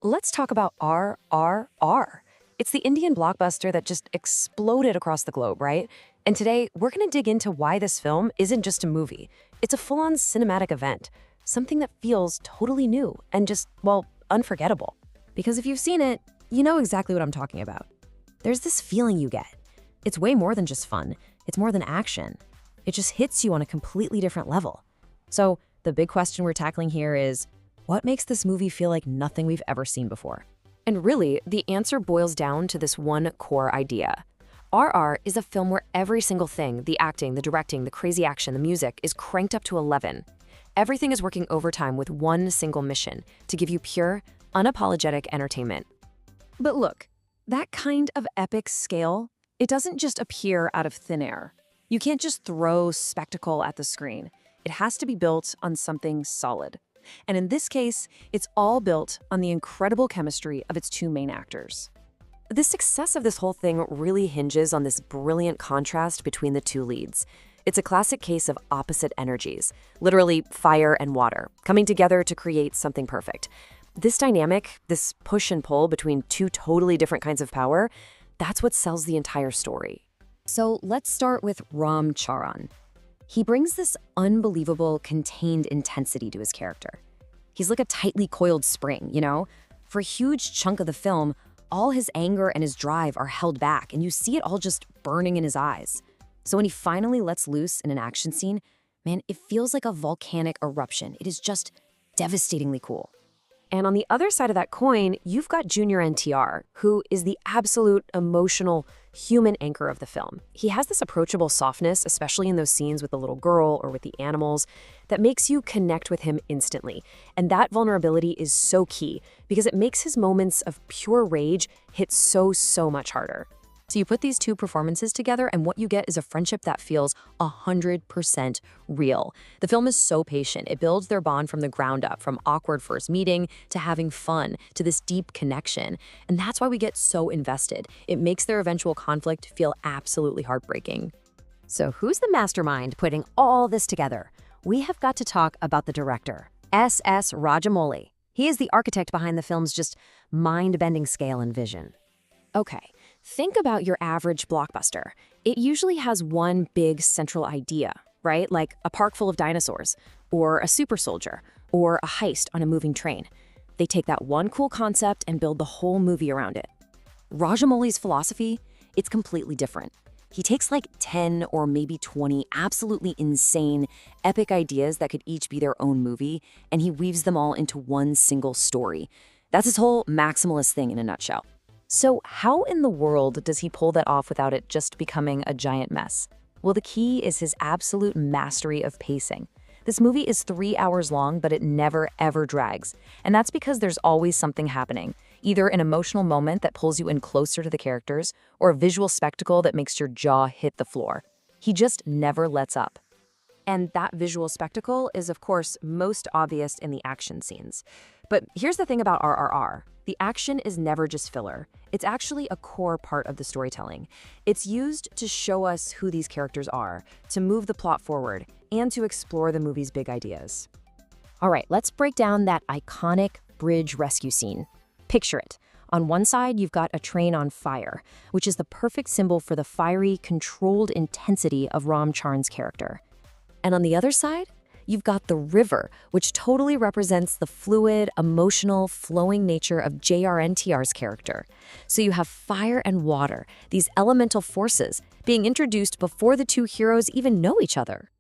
Let's talk about RRR. It's the Indian blockbuster that just exploded across the globe, right? And today, we're going to dig into why this film isn't just a movie. It's a full-on cinematic event, something that feels totally new and just, well, unforgettable. Because if you've seen it, you know exactly what I'm talking about. There's this feeling you get. It's way more than just fun. It's more than action. It just hits you on a completely different level. So the big question we're tackling here is, what makes this movie feel like nothing we've ever seen before? And really, the answer boils down to this one core idea. RR is a film where every single thing, the acting, the directing, the crazy action, the music, is cranked up to 11. Everything is working overtime with one single mission, to give you pure, unapologetic entertainment. But look, that kind of epic scale, it doesn't just appear out of thin air. You can't just throw spectacle at the screen. It has to be built on something solid. And in this case, it's all built on the incredible chemistry of its two main actors. The success of this whole thing really hinges on this brilliant contrast between the two leads. It's a classic case of opposite energies, literally fire and water, coming together to create something perfect. This dynamic, this push and pull between two totally different kinds of power, that's what sells the entire story. So let's start with Ram Charan. He brings this unbelievable, contained intensity to his character. He's like a tightly coiled spring, you know? For a huge chunk of the film, all his anger and his drive are held back, and you see it all just burning in his eyes. So when he finally lets loose in an action scene, man, it feels like a volcanic eruption. It is just devastatingly cool. And on the other side of that coin, you've got Junior NTR, who is the absolute emotional human anchor of the film. He has this approachable softness, especially in those scenes with the little girl or with the animals, that makes you connect with him instantly. And that vulnerability is so key because it makes his moments of pure rage hit so much harder. So you put these two performances together and what you get is a friendship that feels 100% real. The film is so patient. It builds their bond from the ground up, from awkward first meeting to having fun to this deep connection. And that's why we get so invested. It makes their eventual conflict feel absolutely heartbreaking. So who's the mastermind putting all this together? We have got to talk about the director, S.S. Rajamouli. He is the architect behind the film's just mind-bending scale and vision. Okay, think about your average blockbuster. It usually has one big central idea, right? Like a park full of dinosaurs, or a super soldier, or a heist on a moving train. They take that one cool concept and build the whole movie around it. Rajamouli's philosophy, it's completely different. He takes like 10 or maybe 20 absolutely insane, epic ideas that could each be their own movie, and he weaves them all into one single story. That's his whole maximalist thing in a nutshell. So how in the world does he pull that off without it just becoming a giant mess? Well, the key is his absolute mastery of pacing. This movie is 3 hours long, but it never, ever drags. And that's because there's always something happening, either an emotional moment that pulls you in closer to the characters, or a visual spectacle that makes your jaw hit the floor. He just never lets up. And that visual spectacle is, of course, most obvious in the action scenes. But here's the thing about RRR. The action is never just filler. It's actually a core part of the storytelling. It's used to show us who these characters are, to move the plot forward, and to explore the movie's big ideas. All right, let's break down that iconic bridge rescue scene. Picture it. On one side, you've got a train on fire, which is the perfect symbol for the fiery, controlled intensity of Ram Charan's character. And on the other side, you've got the river, which totally represents the fluid, emotional, flowing nature of JRNTR's character. So you have fire and water, these elemental forces, being introduced before the two heroes even know each other.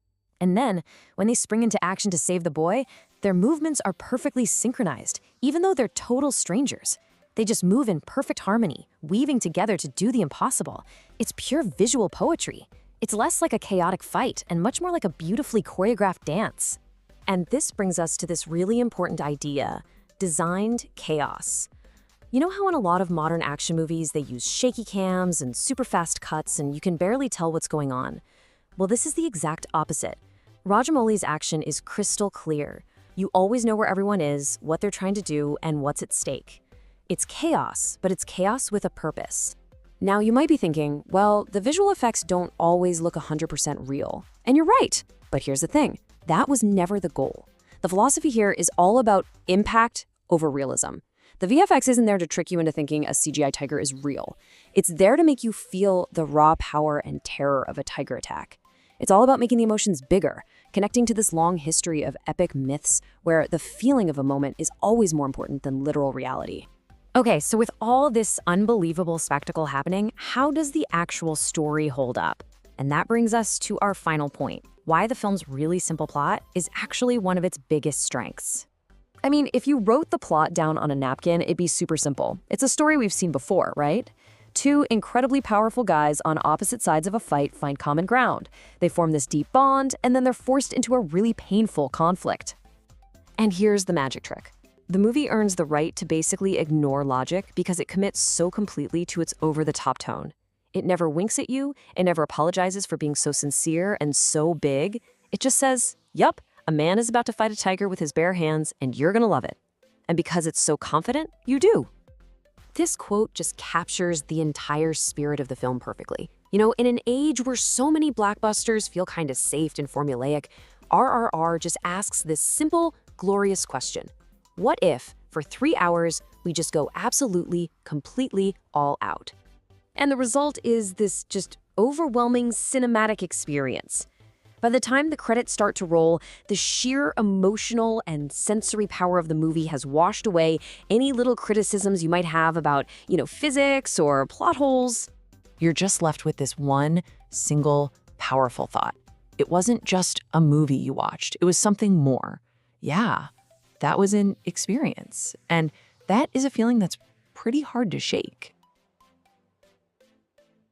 And then, when they spring into action to save the boy, their movements are perfectly synchronized, even though they're total strangers. They just move in perfect harmony, weaving together to do the impossible. It's pure visual poetry. It's less like a chaotic fight and much more like a beautifully choreographed dance. And this brings us to this really important idea, designed chaos. You know how in a lot of modern action movies they use shaky cams and super fast cuts and you can barely tell what's going on? Well, this is the exact opposite. Rajamouli's action is crystal clear. You always know where everyone is, what they're trying to do, and what's at stake. It's chaos, but it's chaos with a purpose. Now, you might be thinking, well, the visual effects don't always look 100% real. And you're right. But here's the thing. That was never the goal. The philosophy here is all about impact over realism. The VFX isn't there to trick you into thinking a CGI tiger is real. It's there to make you feel the raw power and terror of a tiger attack. It's all about making the emotions bigger, connecting to this long history of epic myths where the feeling of a moment is always more important than literal reality. Okay, so with all this unbelievable spectacle happening, how does the actual story hold up? And that brings us to our final point, why the film's really simple plot is actually one of its biggest strengths. I mean, if you wrote the plot down on a napkin, it'd be super simple. It's a story we've seen before, right? Two incredibly powerful guys on opposite sides of a fight find common ground. They form this deep bond, and then they're forced into a really painful conflict. And here's the magic trick. The movie earns the right to basically ignore logic because it commits so completely to its over-the-top tone. It never winks at you, it never apologizes for being so sincere and so big. It just says, yup, a man is about to fight a tiger with his bare hands, and you're gonna love it. And because it's so confident, you do. This quote just captures the entire spirit of the film perfectly. You know, in an age where so many blockbusters feel kind of safe and formulaic, RRR just asks this simple, glorious question. What if, for 3 hours, we just go absolutely, completely all out? And the result is this just overwhelming cinematic experience. By the time the credits start to roll, the sheer emotional and sensory power of the movie has washed away any little criticisms you might have about, physics or plot holes. You're just left with this one single powerful thought. It wasn't just a movie you watched, it was something more. Yeah, that was an experience. And that is a feeling that's pretty hard to shake.